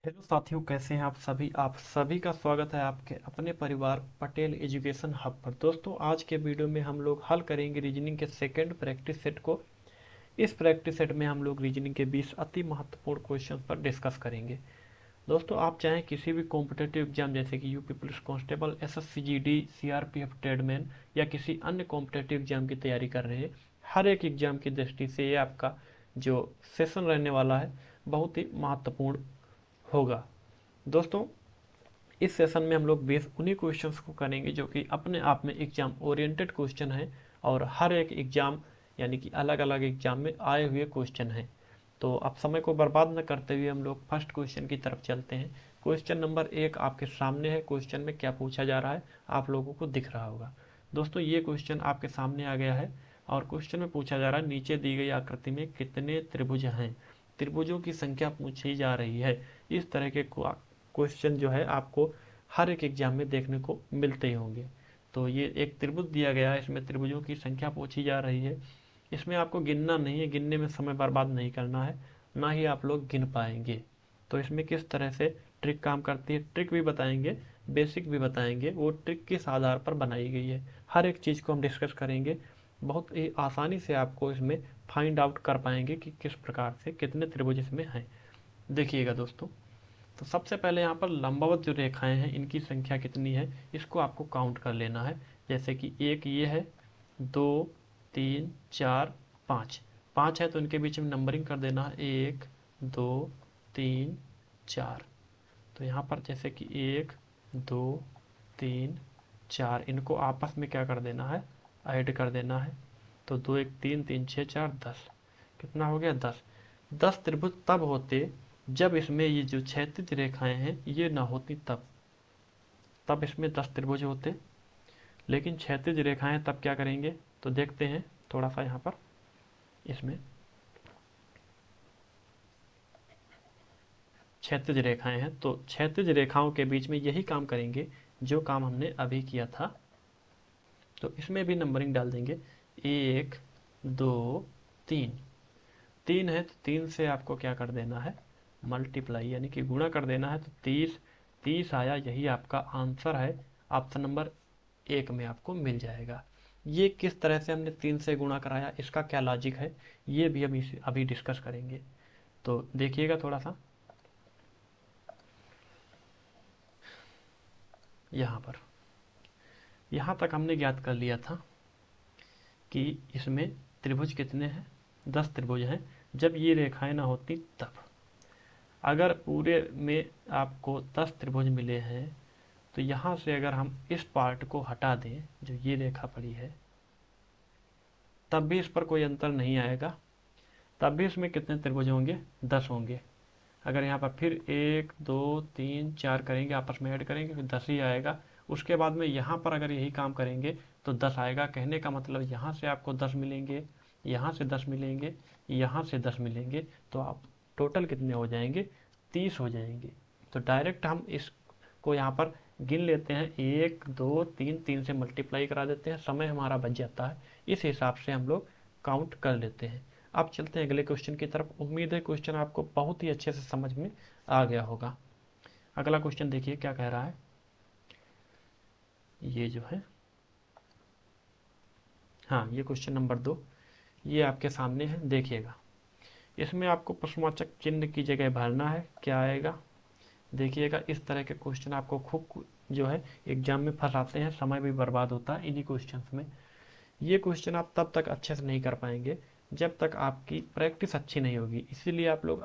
Hello साथियों, कैसे हैं आप सभी का स्वागत है आपके अपने परिवार पटेल एजुकेशन हब पर। दोस्तों, आज के वीडियो में हम लोग हल करेंगे रीजनिंग के सेकंड प्रैक्टिस सेट को। इस प्रैक्टिस सेट में हम लोग रीजनिंग के 20 अति महत्वपूर्ण क्वेश्चन पर डिस्कस करेंगे। दोस्तों, आप चाहें किसी भी कॉम्पिटेटिव एग्जाम जैसे कि UP police constable, SSC GD, CRPF tradesman या किसी अन्य कॉम्पिटेटिव एग्जाम की तैयारी कर रहे हैं, हर एक एग्जाम की दृष्टि से ये आपका जो सेशन रहने वाला है बहुत ही महत्वपूर्ण होगा। दोस्तों, इस सेशन में हम लोग बेस उन्हीं क्वेश्चंस को करेंगे जो कि अपने आप में एग्जाम ओरिएंटेड क्वेश्चन है और हर एक एग्जाम यानी कि अलग अलग एग्जाम में आए हुए क्वेश्चन हैं। तो अब समय को बर्बाद न करते हुए हम लोग फर्स्ट क्वेश्चन की तरफ चलते हैं। क्वेश्चन नंबर 1 आपके सामने है। क्वेश्चन में क्या पूछा जा रहा है आप लोगों को दिख रहा होगा। दोस्तों, ये क्वेश्चन आपके सामने आ गया है और क्वेश्चन में पूछा जा रहा है नीचे दी गई आकृति में कितने त्रिभुज हैं। त्रिभुजों की संख्या पूछी जा रही है। इस तरह के क्वेश्चन जो है आपको हर एक एग्जाम में देखने को मिलते ही होंगे। तो ये एक त्रिभुज दिया गया है, इसमें त्रिभुजों की संख्या पूछी जा रही है। इसमें आपको गिनना नहीं है, गिनने में समय बर्बाद नहीं करना है, ना ही आप लोग गिन पाएंगे। तो इसमें किस तरह से ट्रिक काम करती है, ट्रिक भी बताएंगे, बेसिक भी बताएंगे, वो ट्रिक किस आधार पर बनाई गई है, हर एक चीज़ को हम डिस्कस करेंगे। बहुत ही आसानी से आपको इसमें फाइंड आउट कर पाएंगे कि किस प्रकार से कितने त्रिभुज इसमें हैं। देखिएगा दोस्तों, तो सबसे पहले यहाँ पर लंबवत जो रेखाएं हैं इनकी संख्या कितनी है इसको आपको काउंट कर लेना है। जैसे कि एक ये है, दो, तीन, चार, पाँच। पाँच है तो इनके बीच में नंबरिंग कर देना है, एक, दो, तीन, चार। तो यहाँ पर जैसे कि एक, दो, तीन, चार, इनको आपस में क्या कर देना है, ऐड कर देना है। तो दो एक तीन, तीन छः चार 10। कितना हो गया, 10। 10 त्रिभुज तब होते जब इसमें ये जो क्षैतिज रेखाएं हैं ये ना होती, तब इसमें 10 त्रिभुज होते। लेकिन क्षैतिज रेखाएं तब क्या करेंगे, तो देखते हैं थोड़ा सा यहाँ पर। इसमें क्षैतिज रेखाएं हैं तो क्षैतिज रेखाओं के बीच में यही काम करेंगे जो काम हमने अभी किया था। तो इसमें भी नंबरिंग डाल देंगे, एक, दो, तीन। तीन है तो तीन से आपको क्या कर देना है, मल्टीप्लाई यानी कि गुणा कर देना है। तो 30, 30 आया, यही आपका आंसर है। ऑप्शन नंबर 1 में आपको मिल जाएगा। ये किस तरह से हमने 3 से गुणा कराया, इसका क्या लॉजिक है, ये भी हम अभी डिस्कस करेंगे। तो देखिएगा थोड़ा सा यहाँ पर। यहाँ तक हमने ज्ञात कर लिया था कि इसमें त्रिभुज कितने हैं, 10 त्रिभुज हैं जब ये रेखाएं ना होती तब। अगर पूरे में आपको 10 त्रिभुज मिले हैं तो यहाँ से अगर हम इस पार्ट को हटा दें जो ये रेखा पड़ी है, तब भी इस पर कोई अंतर नहीं आएगा। तब भी इसमें कितने त्रिभुज होंगे, 10 होंगे। अगर यहाँ पर फिर एक, दो, तीन, चार करेंगे, आपस में ऐड करेंगे, फिर 10 ही आएगा। उसके बाद में यहाँ पर अगर यही काम करेंगे तो 10 आएगा। कहने का मतलब यहाँ से आपको 10 मिलेंगे, यहाँ से 10 मिलेंगे, यहाँ से 10 मिलेंगे, तो आप टोटल कितने हो जाएंगे, 30 हो जाएंगे। तो डायरेक्ट हम इसको यहाँ पर गिन लेते हैं, एक, दो, तीन, तीन से मल्टीप्लाई करा देते हैं, समय हमारा बच जाता है। इस हिसाब से हम लोग काउंट कर लेते हैं। अब चलते हैं अगले क्वेश्चन की तरफ। उम्मीद है क्वेश्चन आपको बहुत ही अच्छे से समझ में आ गया होगा। अगला क्वेश्चन देखिए क्या कह रहा है। ये जो है, हाँ, ये क्वेश्चन नंबर 2 ये आपके सामने है, देखिएगा। इसमें आपको प्रश्नवाचक चिन्ह की जगह भरना है, क्या आएगा देखिएगा। इस तरह के क्वेश्चन आपको खूब जो है एग्जाम में फंसाते हैं, समय भी बर्बाद होता है इन्हीं क्वेश्चन में। ये क्वेश्चन आप तब तक अच्छे से नहीं कर पाएंगे जब तक आपकी प्रैक्टिस अच्छी नहीं होगी। इसीलिए आप लोग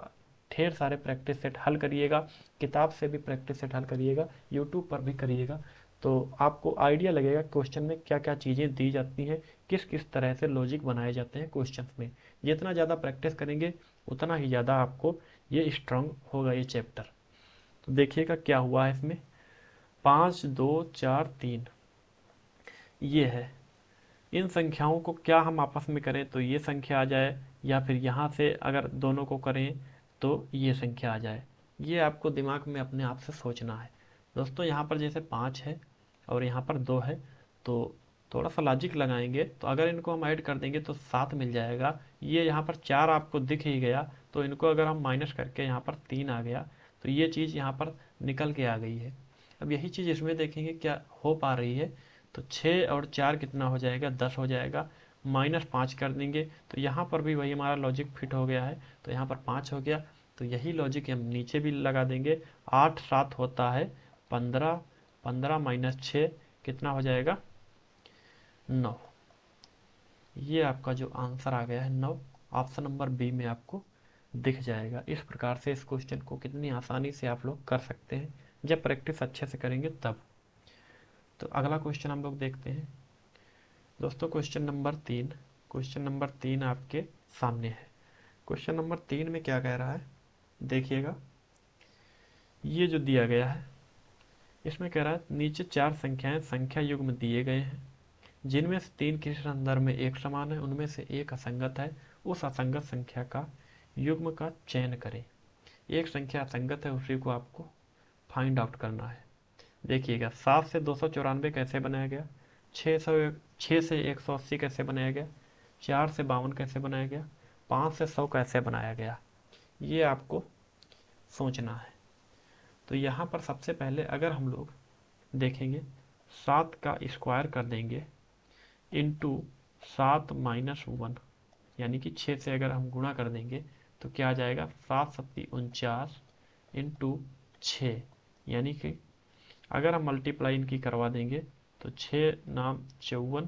ढेर सारे प्रैक्टिस सेट हल करिएगा, किताब से भी प्रैक्टिस सेट हल करिएगा, यूट्यूब पर भी करिएगा। तो आपको आइडिया लगेगा क्वेश्चन में क्या क्या चीज़ें दी जाती हैं, किस किस तरह से लॉजिक बनाए जाते हैं क्वेश्चन में। जितना ज़्यादा प्रैक्टिस करेंगे उतना ही ज़्यादा आपको ये स्ट्रांग होगा ये चैप्टर। तो देखिएगा क्या हुआ है इसमें, 5, 2, 4, 3 ये है। इन संख्याओं को क्या हम आपस में करें तो ये संख्या आ जाए, या फिर यहाँ से अगर दोनों को करें तो ये संख्या आ जाए। ये आपको दिमाग में अपने आप से सोचना है। दोस्तों, यहाँ पर जैसे 5 है और यहाँ पर 2 है, तो थोड़ा सा लॉजिक लगाएंगे तो अगर इनको हम ऐड कर देंगे तो 7 मिल जाएगा। ये यहाँ पर 4 आपको दिख ही गया, तो इनको अगर हम माइनस करके यहाँ पर 3 आ गया, तो ये चीज़ यहाँ पर निकल के आ गई है। अब यही चीज़ इसमें देखेंगे क्या हो पा रही है। तो 6 और 4 कितना हो जाएगा, 10 हो जाएगा। -5 कर देंगे तो यहाँ पर भी वही हमारा लॉजिक फिट हो गया है, तो यहाँ पर 5 हो गया। तो यही लॉजिक हम नीचे भी लगा देंगे। 8 7 होता है 15, 15 -6 कितना हो जाएगा, 9। ये आपका जो आंसर आ गया है 9, ऑप्शन नंबर बी में आपको दिख जाएगा। इस प्रकार से इस क्वेश्चन को कितनी आसानी से आप लोग कर सकते हैं जब प्रैक्टिस अच्छे से करेंगे तब। तो अगला क्वेश्चन हम लोग देखते हैं दोस्तों, क्वेश्चन नंबर 3। क्वेश्चन नंबर 3 आपके सामने है। क्वेश्चन नंबर 3 में क्या कह रहा है, देखिएगा। ये जो दिया गया है इसमें कह रहा है नीचे 4 संख्याएं संख्या युग्म दिए गए हैं, जिनमें से 3 किसी संदर्भ में एक समान है, उनमें से एक असंगत है। उस असंगत संख्या का युग्म का चयन करें। एक संख्या असंगत है, उसी को आपको फाइंड आउट करना है। देखिएगा 7 से 294 कैसे बनाया गया, 6 से 180 कैसे बनाया गया, 4 से 52 कैसे बनाया गया, 5 से 100 कैसे बनाया गया, ये आपको सोचना है। तो यहाँ पर सबसे पहले अगर हम लोग देखेंगे 7 का स्क्वायर कर देंगे इंटू 7 -1, यानी कि 6 से अगर हम गुणा कर देंगे तो क्या आ जाएगा, 7 7 49 इंटू 6, यानी कि अगर हम मल्टीप्लाई इनकी करवा देंगे तो 6 नाम 54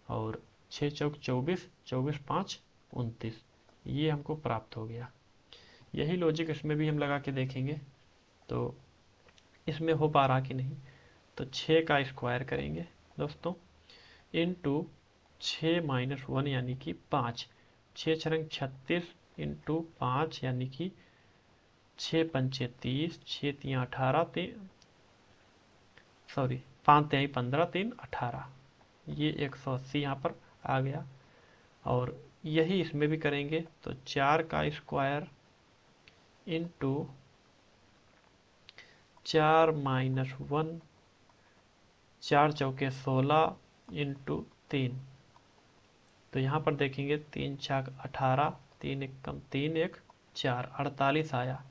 और 6 चौक 24, 24 5 29, ये हमको प्राप्त हो गया। यही लॉजिक इसमें भी हम लगा के देखेंगे तो इसमें हो पा रहा कि नहीं। तो 6 का स्क्वायर करेंगे दोस्तों इंटू 6 -1 यानी कि 5, 6 छरंग 36 इंटू 5 यानी कि 6 पंचे 30, 6 तियाँ 18, 5 तिहाई 15, 3 18, ये 180 यहाँ पर आ गया। और यही इसमें भी करेंगे तो 4 का स्क्वायर इंटू 4 -1, 4 चौके 16 इंटू 3, तो यहाँ पर देखेंगे 3 छक 18, 3 एक कम 3 1 4, 48 आया।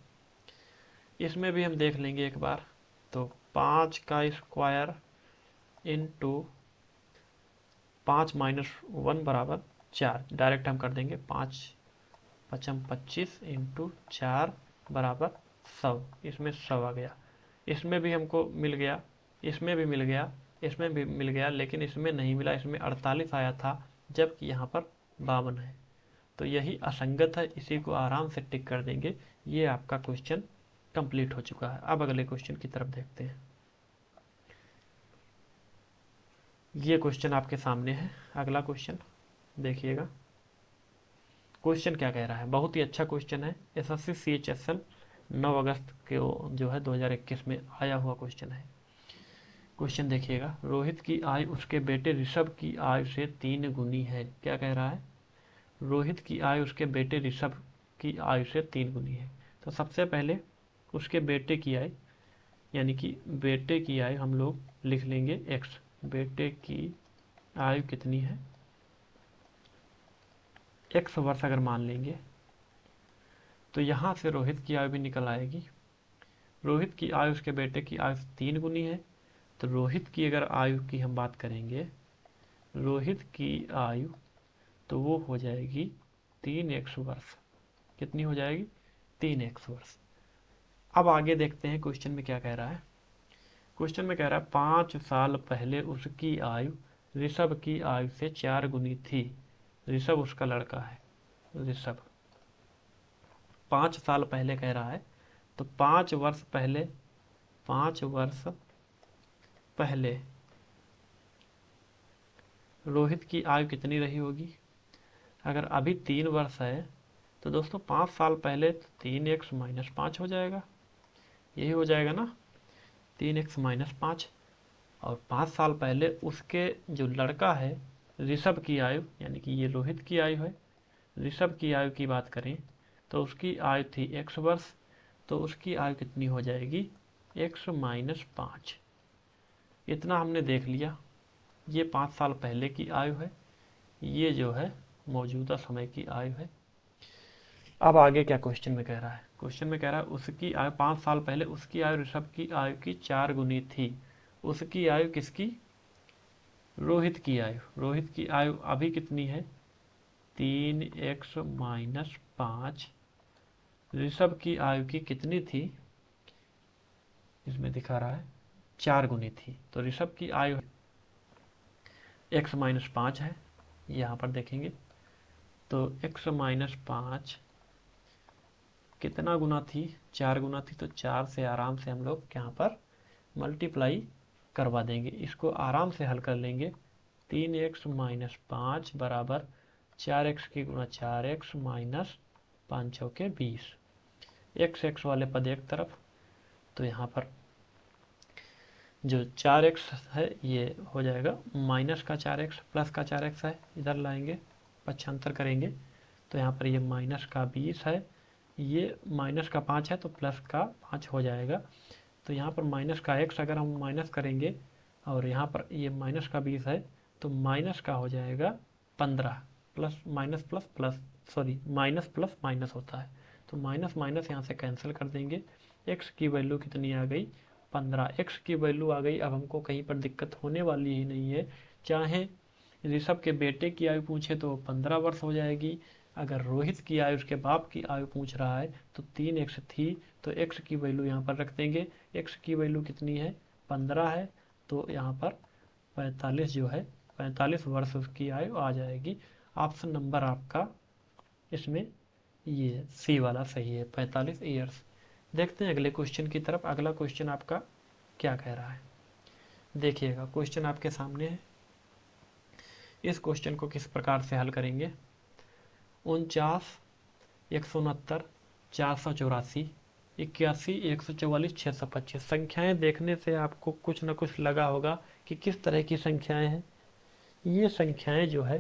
इसमें भी हम देख लेंगे एक बार। तो 5 का स्क्वायर इंटू 5 -1 बराबर 4, डायरेक्ट हम कर देंगे 5 पचम 25 इंटू 4 बराबर 100, इसमें 100 आ गया। इसमें भी हमको मिल गया, इसमें भी मिल गया, इसमें भी मिल गया, लेकिन इसमें नहीं मिला, इसमें 48 आया था जबकि यहाँ पर 52 है। तो यही असंगत है, इसी को आराम से टिक कर देंगे। ये आपका क्वेश्चन कंप्लीट हो चुका है। अब अगले क्वेश्चन की तरफ देखते हैं। ये क्वेश्चन आपके सामने है। अगला क्वेश्चन देखिएगा। क्वेश्चन क्या कह रहा है, बहुत ही अच्छा क्वेश्चन है। एसएससी CHSL 9 अगस्त के जो है 2021 में आया हुआ क्वेश्चन है। क्वेश्चन देखिएगा, रोहित की आयु उसके बेटे ऋषभ की आयु से 3 गुनी है। क्या कह रहा है, रोहित की आयु उसके बेटे ऋषभ की आयु से 3 गुनी है। तो सबसे पहले उसके बेटे की आयु, यानी कि बेटे की आयु हम लोग लिख लेंगे x। बेटे की आयु कितनी है, x वर्ष अगर मान लेंगे तो यहाँ से रोहित की आयु भी निकल आएगी। रोहित की आयु उसके बेटे की आयु से 3 गुनी है। तो रोहित की अगर आयु की हम बात करेंगे, रोहित की आयु तो वो हो जाएगी 3x वर्ष। कितनी हो जाएगी, 3x वर्ष। अब आगे देखते हैं क्वेश्चन में क्या कह रहा है। क्वेश्चन में कह रहा है 5 साल पहले उसकी आयु ऋषभ की आयु से 4 गुनी थी। ऋषभ उसका लड़का है, ऋषभ 5 साल पहले कह रहा है। तो 5 वर्ष पहले, 5 वर्ष पहले रोहित की आयु कितनी रही होगी। अगर अभी 3 वर्ष है तो दोस्तों 5 साल पहले 3x - 5 हो जाएगा, यही हो जाएगा ना, 3x - 5। और 5 साल पहले उसके जो लड़का है ऋषभ की आयु, यानी कि ये रोहित की आयु है, ऋषभ की आयु की बात करें तो उसकी आयु थी x वर्ष। तो उसकी आयु कितनी हो जाएगी, x - 5। इतना हमने देख लिया। ये 5 साल पहले की आयु है, ये जो है मौजूदा समय की आयु है। अब आगे क्या क्वेश्चन में कह रहा है, क्वेश्चन में कह रहा है उसकी आयु 5 साल पहले उसकी आयु ऋषभ की आयु की 4 गुनी थी। उसकी आयु किसकी? रोहित की आयु। रोहित की आयु अभी कितनी है? 3x-5। ऋषभ की आयु की कितनी थी? इसमें दिखा रहा है 4 गुनी थी। तो ऋषभ की आयु x-5 है, यहाँ पर देखेंगे तो x-5 कितना गुना थी? 4 गुना थी। तो 4 से आराम से हम लोग यहाँ पर मल्टीप्लाई करवा देंगे, इसको आराम से हल कर लेंगे। 3x-5 बराबर 4x की गुणा 4x माइनस 5 चौके 20। x वाले पद एक तरफ, तो यहाँ पर जो 4x है ये हो जाएगा माइनस का 4x, प्लस का 4x है, इधर लाएंगे पक्षांतर करेंगे तो यहाँ पर ये माइनस का 20 है, ये माइनस का 5 है तो प्लस का 5 हो जाएगा। तो यहाँ पर माइनस का x अगर हम माइनस करेंगे और यहाँ पर ये माइनस का 20 है तो माइनस का हो जाएगा 15, plus minus plus plus, sorry minus plus minus होता है, तो माइनस माइनस यहाँ से कैंसिल कर देंगे। x की वैल्यू कितनी आ गई? 15। x की वैल्यू आ गई। अब हमको कहीं पर दिक्कत होने वाली ही नहीं है, चाहे ऋषभ के बेटे की आयु पूछे तो 15 वर्ष हो जाएगी, अगर रोहित की आयु उसके बाप की आयु पूछ रहा है तो 3x थी, तो x की वैल्यू यहाँ पर रख देंगे। x की वैल्यू कितनी है? 15 है, तो यहाँ पर 45 जो है 45 वर्ष उसकी आयु आ जाएगी। ऑप्शन नंबर आपका इसमें ये सी वाला सही है, 45 ईयर्स। देखते हैं अगले क्वेश्चन की तरफ। अगला क्वेश्चन आपका क्या कह रहा है, देखिएगा क्वेश्चन आपके सामने है। इस क्वेश्चन को किस प्रकार से हल करेंगे? 49, 169, 484, 81, 144, 625। संख्याएं देखने से आपको कुछ न कुछ लगा होगा कि किस तरह की संख्याएं हैं। ये संख्याएं जो है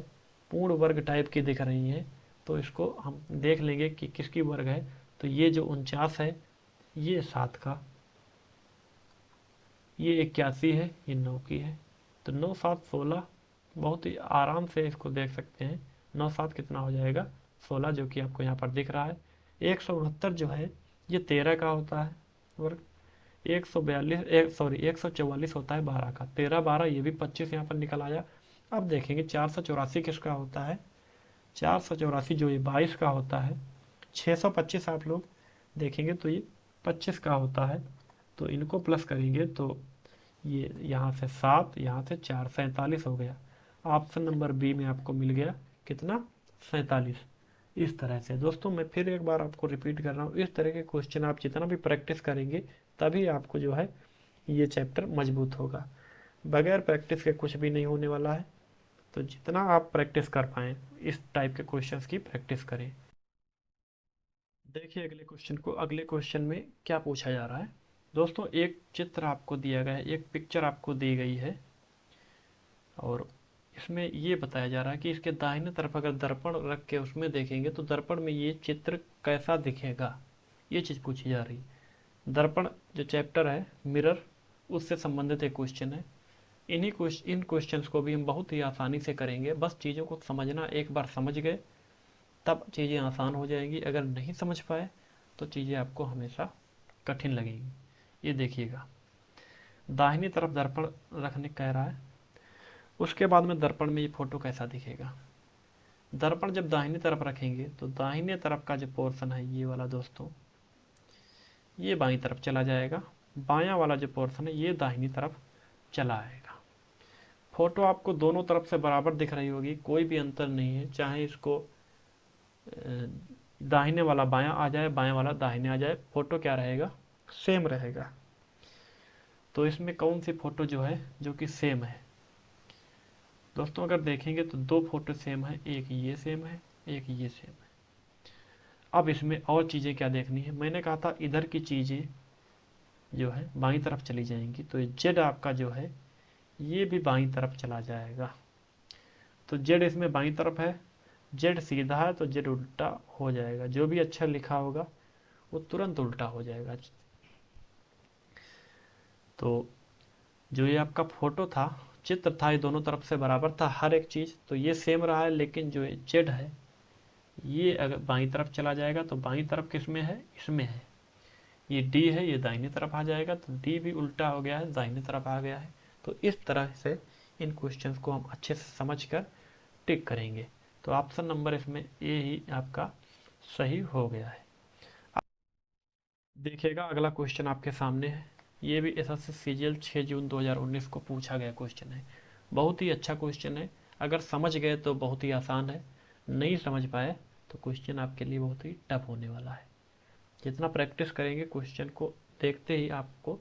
पूर्ण वर्ग टाइप की दिख रही हैं, तो इसको हम देख लेंगे कि किसकी वर्ग है। तो ये जो 49 है ये 7 का, ये 81 है ये 9 की है, तो 9 7 16। बहुत ही आराम से इसको देख सकते हैं। 9 7 कितना हो जाएगा? 16, जो कि आपको यहाँ पर दिख रहा है। 169 जो है ये 13 का होता है वर्ग। 144 होता है 12 का, 13 12 ये भी 25 यहाँ पर निकल आया। अब देखेंगे 484 किसका होता है? 484 जो ये 22 का होता है। 625 आप लोग देखेंगे तो ये 25 का होता है, तो इनको प्लस करेंगे तो ये यहाँ से 7, यहाँ से 4, 47 हो गया। ऑप्शन नंबर बी में आपको मिल गया कितना? 47। इस तरह से दोस्तों मैं फिर एक बार आपको रिपीट कर रहा हूँ, इस तरह के क्वेश्चन आप जितना भी प्रैक्टिस करेंगे तभी आपको जो है ये चैप्टर मजबूत होगा। बगैर प्रैक्टिस के कुछ भी नहीं होने वाला है, तो जितना आप प्रैक्टिस कर पाएँ इस टाइप के क्वेश्चंस की प्रैक्टिस करें। देखिए अगले क्वेश्चन को, अगले क्वेश्चन में क्या पूछा जा रहा है दोस्तों? एक चित्र आपको दिया गया है, एक पिक्चर आपको दी गई है और इसमें ये बताया जा रहा है कि इसके दाहिने तरफ अगर दर्पण रख के उसमें देखेंगे तो दर्पण में ये चित्र कैसा दिखेगा, ये चीज़ पूछी जा रही है। दर्पण जो चैप्टर है मिरर, उससे संबंधित एक क्वेश्चन है। इन क्वेश्चंस को भी हम बहुत ही आसानी से करेंगे, बस चीज़ों को समझना, एक बार समझ गए तब चीज़ें आसान हो जाएंगी, अगर नहीं समझ पाए तो चीज़ें आपको हमेशा कठिन लगेगी। ये देखिएगा दाहिनी तरफ दर्पण रखने कह रहा है, उसके बाद में दर्पण में ये फोटो कैसा दिखेगा। दर्पण जब दाहिनी तरफ रखेंगे तो दाहिने तरफ का जो पोर्शन है ये वाला दोस्तों ये बाईं तरफ चला जाएगा, बायां वाला जो पोर्शन है ये दाहिनी तरफ चला आएगा। फोटो आपको दोनों तरफ से बराबर दिख रही होगी, कोई भी अंतर नहीं है, चाहे इसको दाहिने वाला बायां आ जाए बायां वाला दाहिने आ जाए, फोटो क्या रहेगा? सेम रहेगा। तो इसमें कौन सी फोटो जो है जो कि सेम है दोस्तों? अगर देखेंगे तो दो फोटो सेम है, एक ये सेम है एक ये सेम है। अब इसमें और चीज़ें क्या देखनी है? मैंने कहा था इधर की चीज़ें जो है बाईं तरफ चली जाएंगी, तो जेड आपका जो है ये भी बाईं तरफ चला जाएगा। तो जेड इसमें बाईं तरफ है, जेड सीधा है तो जेड उल्टा हो जाएगा, जो भी अक्षर लिखा होगा वो तुरंत उल्टा हो जाएगा। तो जो ये आपका फोटो था, चित्र था, ये दोनों तरफ से बराबर था हर एक चीज़, तो ये सेम रहा है, लेकिन जो जेड है ये अगर बाईं तरफ चला जाएगा तो बाईं तरफ किस में है, इसमें है। ये डी है, ये दाहिनी तरफ आ जाएगा तो डी भी उल्टा हो गया है, दाहिनी तरफ आ गया है। तो इस तरह से इन क्वेश्चंस को हम अच्छे से समझकर टिक करेंगे। तो ऑप्शन नंबर इसमें ए ही आपका सही हो गया है। देखिएगा अगला क्वेश्चन आपके सामने है। ये भी एसएससी सीजीएल 6 जून 2019 को पूछा गया क्वेश्चन है। बहुत ही अच्छा क्वेश्चन है। अगर समझ गए तो बहुत ही आसान है, नहीं समझ पाए तो क्वेश्चन आपके लिए बहुत ही टफ होने वाला है। जितना प्रैक्टिस करेंगे क्वेश्चन को देखते ही आपको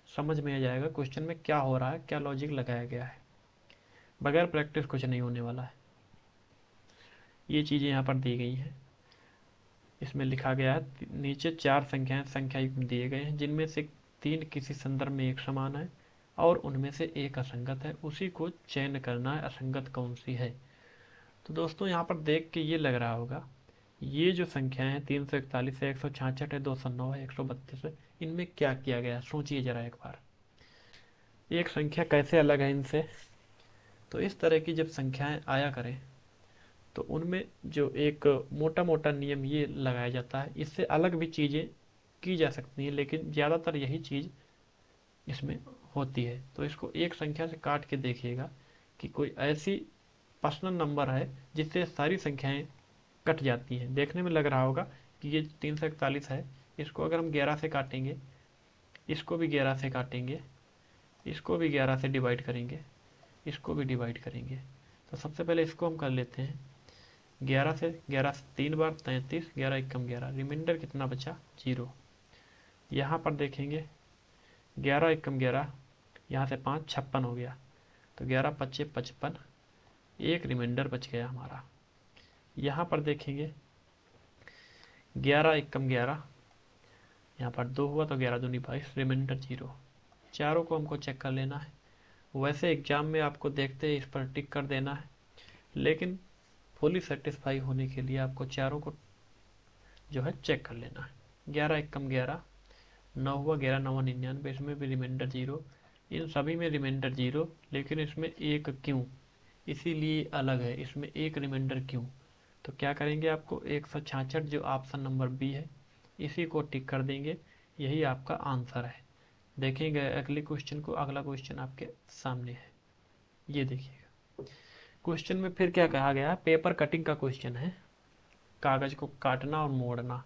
समझ में आ जाएगा क्वेश्चन में क्या हो रहा है, क्या लॉजिक लगाया गया है। बगैर प्रैक्टिस कुछ नहीं होने वाला है। ये चीज़ें यहाँ पर दी गई हैं। इसमें लिखा गया है नीचे 4 संख्याएं संख्या युग्म दिए गए हैं जिनमें से 3 किसी संदर्भ में एक समान है और उनमें से एक असंगत है, उसी को चयन करना है, असंगत कौन सी है। तो दोस्तों यहाँ पर देख के ये लग रहा होगा ये जो संख्याएं हैं 341 है, 166 है, 209 है, 132 है, इनमें क्या किया गया है, सोचिए जरा एक बार। एक संख्या कैसे अलग है इनसे। तो इस तरह की जब संख्याएं आया करें तो उनमें जो एक मोटा मोटा नियम ये लगाया जाता है, इससे अलग भी चीज़ें की जा सकती हैं लेकिन ज़्यादातर यही चीज़ इसमें होती है। तो इसको एक संख्या से काट के देखिएगा कि कोई ऐसी पर्सनल नंबर है जिससे सारी संख्याएं कट जाती हैं। देखने में लग रहा होगा कि ये 341 है, इसको अगर हम 11 से काटेंगे, इसको भी 11 से काटेंगे, इसको भी 11 से डिवाइड करेंगे, इसको भी डिवाइड करेंगे। तो सबसे पहले इसको हम कर लेते हैं 11 से 3 बार 33, 11 एकम 11, रिमाइंडर कितना बचा 0। यहाँ पर देखेंगे 11 एकम 11, यहाँ से 5 56 हो गया, तो 11 पच्चे 55, एक रिमाइंडर बच गया हमारा। यहाँ पर देखेंगे 11 एकम 11, यहाँ पर 2 हुआ तो 11 दूनी 22, रिमाइंडर 0। चारों को हमको चेक कर लेना है। वैसे एग्जाम में आपको देखते ही इस पर टिक कर देना है, लेकिन फुली सेटिस्फाई होने के लिए आपको चारों को जो है चेक कर लेना है। 11 एकम 11, 9 हुआ 11 9 99, इसमें भी रिमाइंडर 0, इन सभी में रिमाइंडर 0, लेकिन इसमें एक क्यों, इसीलिए अलग है, इसमें एक रिमाइंडर क्यों। तो क्या करेंगे, आपको 166 जो ऑप्शन नंबर बी है इसी को टिक कर देंगे, यही आपका आंसर है। देखेंगे अगले क्वेश्चन को। अगला क्वेश्चन आपके सामने है, ये देखिएगा। क्वेश्चन में फिर क्या कहा गया, पेपर कटिंग का क्वेश्चन है, कागज को काटना और मोड़ना।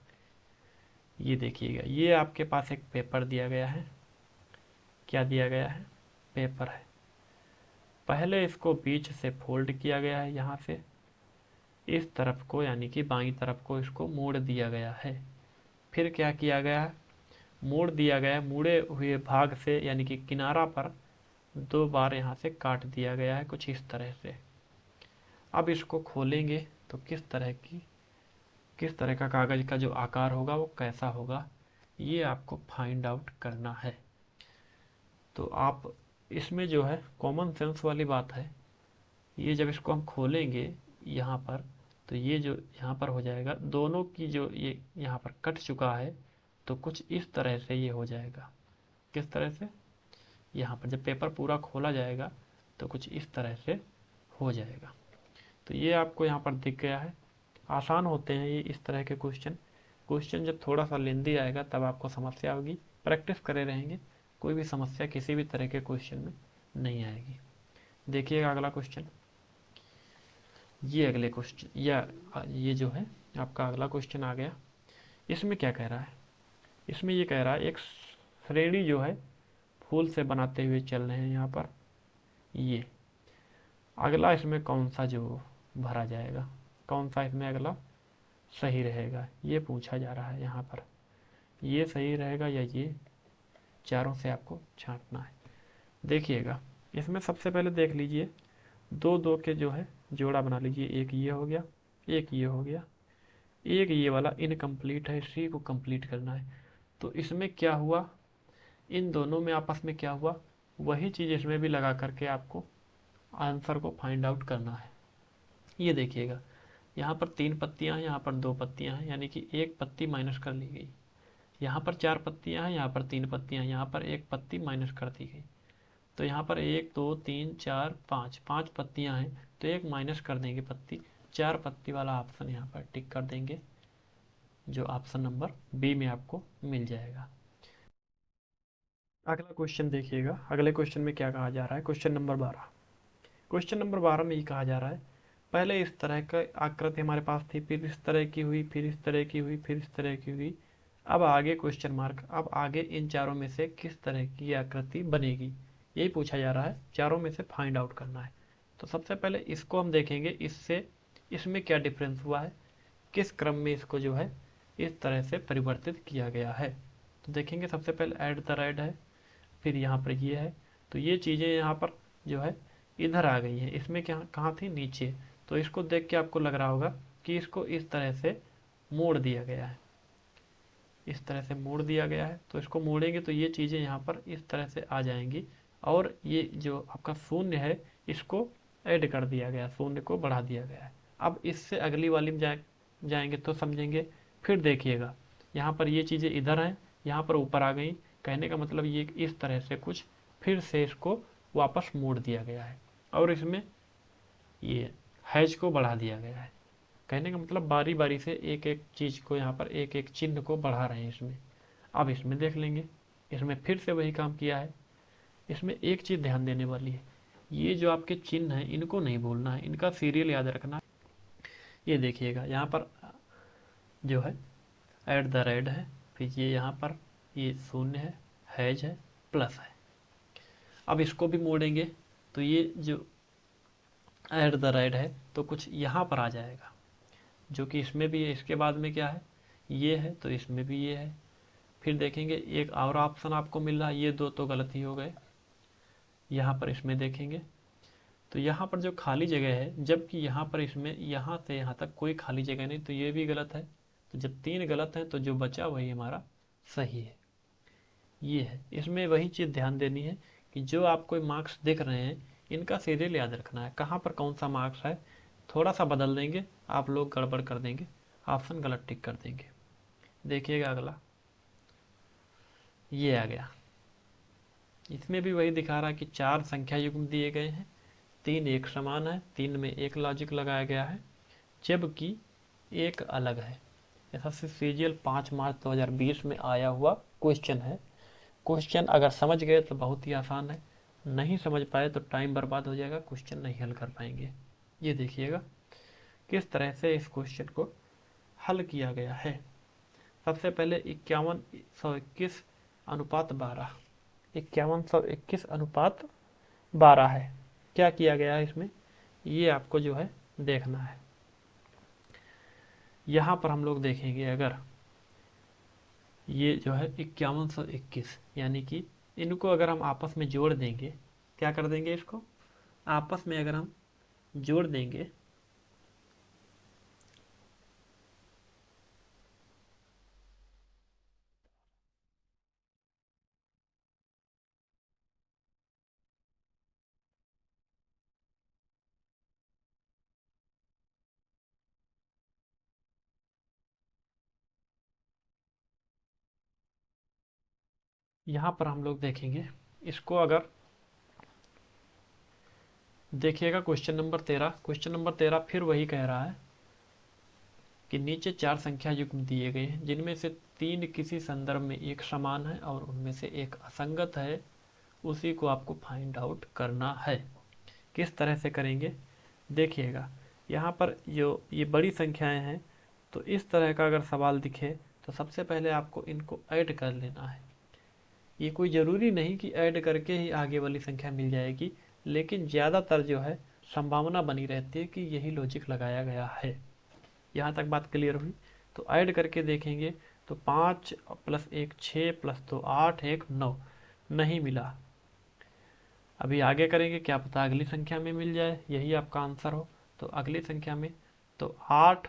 ये देखिएगा, ये आपके पास एक पेपर दिया गया है। क्या दिया गया है, पेपर है। पहले इसको बीच से फोल्ड किया गया है, यहाँ से इस तरफ को यानी कि बाईं तरफ को इसको मोड़ दिया गया है। फिर क्या किया गया है, मोड़ दिया गया है, मुड़े हुए भाग से यानी कि किनारा पर 2 बार यहाँ से काट दिया गया है कुछ इस तरह से। अब इसको खोलेंगे तो किस तरह का कागज का जो आकार होगा वो कैसा होगा, ये आपको फाइंड आउट करना है। तो आप इसमें जो है कॉमन सेंस वाली बात है, ये जब इसको हम खोलेंगे यहाँ पर तो ये जो यहाँ पर हो जाएगा, दोनों की जो ये यहाँ पर कट चुका है तो कुछ इस तरह से ये हो जाएगा। किस तरह से, यहाँ पर जब पेपर पूरा खोला जाएगा तो कुछ इस तरह से हो जाएगा। तो ये आपको यहाँ पर दिख गया है। आसान होते हैं ये इस तरह के क्वेश्चन जब थोड़ा सा लेंदी आएगा तब आपको समस्या होगी। प्रैक्टिस करे रहेंगे, कोई भी समस्या किसी भी तरह के क्वेश्चन में नहीं आएगी। देखिएगा अगला क्वेश्चन। ये अगले क्वेश्चन या ये जो है आपका अगला क्वेश्चन आ गया। इसमें क्या कह रहा है, इसमें ये कह रहा है एक श्रेणी जो है फूल से बनाते हुए चल रहे हैं यहाँ पर। ये अगला इसमें कौन सा जो भरा जाएगा, कौन सा इसमें अगला सही रहेगा, ये पूछा जा रहा है यहाँ पर। ये सही रहेगा या ये, चारों से आपको छांटना है। देखिएगा इसमें सबसे पहले देख लीजिए, 2 2 के जो है जोड़ा बना लीजिए। एक ये हो गया, एक ये हो गया, एक ये वाला इनकम्प्लीट है, इसी को कंप्लीट करना है। तो इसमें क्या हुआ, इन दोनों में आपस में क्या हुआ, वही चीज़ इसमें भी लगा करके आपको आंसर को फाइंड आउट करना है। ये देखिएगा यहाँ पर 3 पत्तियाँ हैं, यहाँ पर 2 पत्तियाँ हैं, यानी कि एक पत्ती माइनस कर ली गई। यहाँ पर 4 पत्तियाँ हैं, यहाँ पर 3 पत्तियाँ हैं, यहाँ पर एक पत्ती माइनस कर दी गई। तो यहाँ पर 1 2 3 4 5 5 पत्तियाँ हैं, तो एक माइनस कर देंगे पत्ती, 4 पत्ती वाला ऑप्शन यहाँ पर टिक कर देंगे, जो ऑप्शन नंबर बी में आपको मिल जाएगा। अगला क्वेश्चन देखिएगा, अगले क्वेश्चन में क्या कहा जा रहा है। Question number 12। क्वेश्चन नंबर 12 में ये कहा जा रहा है, पहले इस तरह का आकृति हमारे पास थी, फिर इस तरह की हुई, फिर इस तरह की हुई, फिर इस तरह की हुई, अब आगे क्वेश्चन मार्क, अब आगे इन चारों में से किस तरह की आकृति बनेगी, यही पूछा जा रहा है। चारों में से फाइंड आउट करना है। तो सबसे पहले इसको हम देखेंगे, इससे इसमें क्या डिफरेंस हुआ है, किस क्रम में इसको जो है इस तरह से परिवर्तित किया गया है। तो देखेंगे, सबसे पहले ऐड द रेड है, फिर यहाँ पर ये है, तो ये चीज़ें यहाँ पर जो है इधर आ गई हैं। इसमें क्या कहाँ थी, नीचे। तो इसको देख के आपको लग रहा होगा कि इसको इस तरह से मोड़ दिया गया है, इस तरह से मोड़ दिया गया है। तो इसको मोड़ेंगे तो ये चीज़ें यहाँ पर इस तरह से आ जाएंगी, और ये जो आपका शून्य है इसको ऐड कर दिया गया, शून्य को बढ़ा दिया गया है। अब इससे अगली वाली में जाएंगे तो समझेंगे। फिर देखिएगा, यहाँ पर ये चीज़ें इधर हैं, यहाँ पर ऊपर आ गई। कहने का मतलब ये इस तरह से कुछ फिर से इसको वापस मोड़ दिया गया है, और इसमें ये हैज को बढ़ा दिया गया है। कहने का मतलब बारी बारी से एक एक चीज़ को, यहाँ पर एक एक चिन्ह को बढ़ा रहे हैं इसमें। अब इसमें देख लेंगे, इसमें फिर से वही काम किया है। इसमें एक चीज़ ध्यान देने वाली है, ये जो आपके चिन्ह हैं इनको नहीं भूलना है, इनका सीरियल याद रखना है। ये देखिएगा, यहाँ पर जो है ऐड द रेड है, फिर ये यहाँ पर ये शून्य है, हैज है, प्लस है। अब इसको भी मोड़ेंगे तो ये जो ऐड द रेड है तो कुछ यहाँ पर आ जाएगा, जो कि इसमें भी है। इसके बाद में क्या है, ये है, तो इसमें भी ये है। फिर देखेंगे एक और ऑप्शन आपको मिल रहा है, ये दो तो गलत ही हो गए। यहाँ पर इसमें देखेंगे तो यहाँ पर जो खाली जगह है, जबकि यहाँ पर इसमें यहाँ से यहाँ तक कोई खाली जगह नहीं, तो ये भी गलत है। तो जब 3 गलत हैं तो जो बचा वही हमारा सही है, ये है। इसमें वही चीज़ ध्यान देनी है कि जो आपको मार्क्स दिख रहे हैं इनका सीरियल याद रखना है, कहाँ पर कौन सा मार्क्स है। थोड़ा सा बदल देंगे आप लोग, गड़बड़ कर देंगे, ऑप्शन गलत टिक कर देंगे। देखिएगा अगला, ये आ गया। इसमें भी वही दिखा रहा है कि 4 संख्या युग्म दिए गए हैं, 3 एक समान है, 3 में एक लॉजिक लगाया गया है, जबकि एक अलग है। एसएससी सीजीएल 5 मार्च 2020 में आया हुआ क्वेश्चन है। क्वेश्चन अगर समझ गए तो बहुत ही आसान है, नहीं समझ पाए तो टाइम बर्बाद हो जाएगा, क्वेश्चन नहीं हल कर पाएंगे। ये देखिएगा किस तरह से इस क्वेश्चन को हल किया गया है। सबसे पहले 5121 अनुपात 12, 5121 अनुपात 12 है। क्या किया गया है इसमें, ये आपको जो है देखना है। यहाँ पर हम लोग देखेंगे, अगर ये जो है 5121, यानी कि इनको अगर हम आपस में जोड़ देंगे, क्या कर देंगे, इसको आपस में अगर हम जोड़ देंगे यहाँ पर हम लोग देखेंगे इसको, अगर देखिएगा क्वेश्चन नंबर 13, क्वेश्चन नंबर 13 फिर वही कह रहा है कि नीचे 4 संख्या युग्म दिए गए हैं, जिनमें से 3 किसी संदर्भ में एक समान है और उनमें से एक असंगत है, उसी को आपको फाइंड आउट करना है। किस तरह से करेंगे, देखिएगा यहाँ पर जो ये बड़ी संख्याएं हैं, तो इस तरह का अगर सवाल दिखे तो सबसे पहले आपको इनको ऐड कर लेना है। ये कोई ज़रूरी नहीं कि ऐड करके ही आगे वाली संख्या मिल जाएगी, लेकिन ज़्यादातर जो है संभावना बनी रहती है कि यही लॉजिक लगाया गया है। यहाँ तक बात क्लियर हुई। तो ऐड करके देखेंगे तो 5 + 1 6 + 2 8 1 9, नहीं मिला। अभी आगे करेंगे, क्या पता अगली संख्या में मिल जाए, यही आपका आंसर हो। तो अगली संख्या में तो 8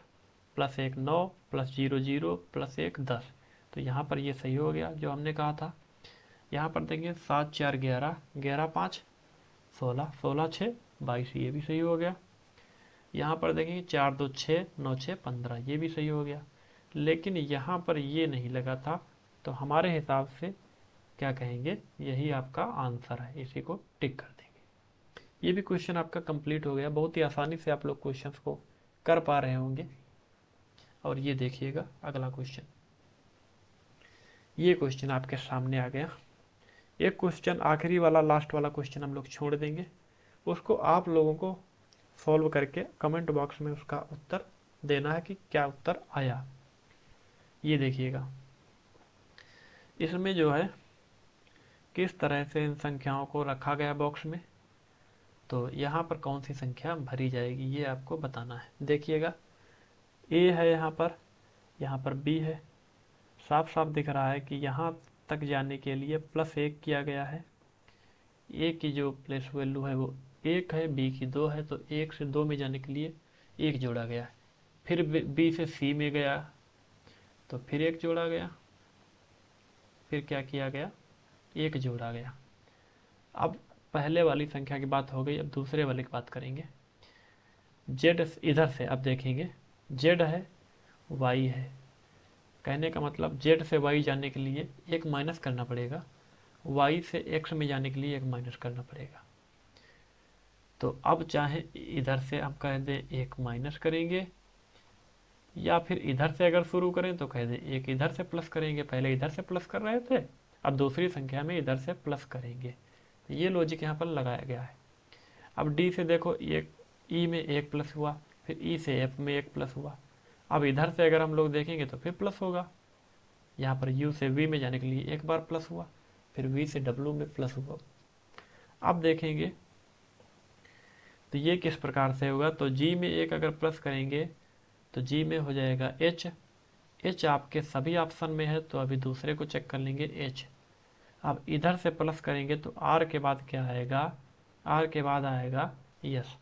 + 1 9 + 0 0 + 1 10, तो यहाँ पर ये सही हो गया जो हमने कहा था। यहाँ पर देंगे 7 4 11, 11 5 16, 16 6 22, ये भी सही हो गया। यहाँ पर देखेंगे 4 2 6 9 6 15, ये भी सही हो गया। लेकिन यहाँ पर ये नहीं लगा था, तो हमारे हिसाब से क्या कहेंगे, यही आपका आंसर है, इसी को टिक कर देंगे। ये भी क्वेश्चन आपका कंप्लीट हो गया। बहुत ही आसानी से आप लोग क्वेश्चंस को कर पा रहे होंगे। और ये देखिएगा अगला क्वेश्चन, ये क्वेश्चन आपके सामने आ गया। एक क्वेश्चन आखिरी वाला, लास्ट वाला क्वेश्चन हम लोग छोड़ देंगे, उसको आप लोगों को सॉल्व करके कमेंट बॉक्स में उसका उत्तर देना है कि क्या उत्तर आया। ये देखिएगा, इसमें जो है किस तरह से इन संख्याओं को रखा गया बॉक्स में, तो यहाँ पर कौन सी संख्या भरी जाएगी ये आपको बताना है। देखिएगा, ए है यहाँ पर बी है। साफ साफ दिख रहा है कि यहाँ तक जाने के लिए +1 किया गया है। ए की जो प्लेस वैल्यू है वो 1 है, बी की 2 है, तो 1 से 2 में जाने के लिए 1 जोड़ा गया है। फिर बी से सी में गया तो फिर 1 जोड़ा गया, फिर क्या किया गया, 1 जोड़ा गया। अब पहले वाली संख्या की बात हो गई, अब दूसरे वाले की बात करेंगे। जेड इधर से अब देखेंगे, जेड है, वाई है, कहने का मतलब जेड से वाई जाने के लिए 1 माइनस करना पड़ेगा, वाई से एक्स में जाने के लिए 1 माइनस करना पड़ेगा। तो अब चाहे इधर से हम कह दें 1 माइनस करेंगे, या फिर इधर से अगर शुरू करें तो कह दें 1 इधर से प्लस करेंगे। पहले इधर से प्लस कर रहे थे, अब दूसरी संख्या में इधर से प्लस करेंगे। तो ये लॉजिक यहाँ पर लगाया गया है। अब डी से देखो, एक ई में 1 प्लस हुआ, फिर ई से एफ में 1 प्लस हुआ। अब इधर से अगर हम लोग देखेंगे तो फिर प्लस होगा। यहाँ पर यू से वी में जाने के लिए 1 बार प्लस हुआ, फिर वी से डब्ल्यू में प्लस हुआ। अब देखेंगे तो ये किस प्रकार से होगा, तो जी में 1 अगर प्लस करेंगे तो जी में हो जाएगा एच। एच आपके सभी ऑप्शन में है, तो अभी दूसरे को चेक कर लेंगे, एच। अब इधर से प्लस करेंगे तो आर के बाद क्या आएगा, आर के बाद आएगा यस।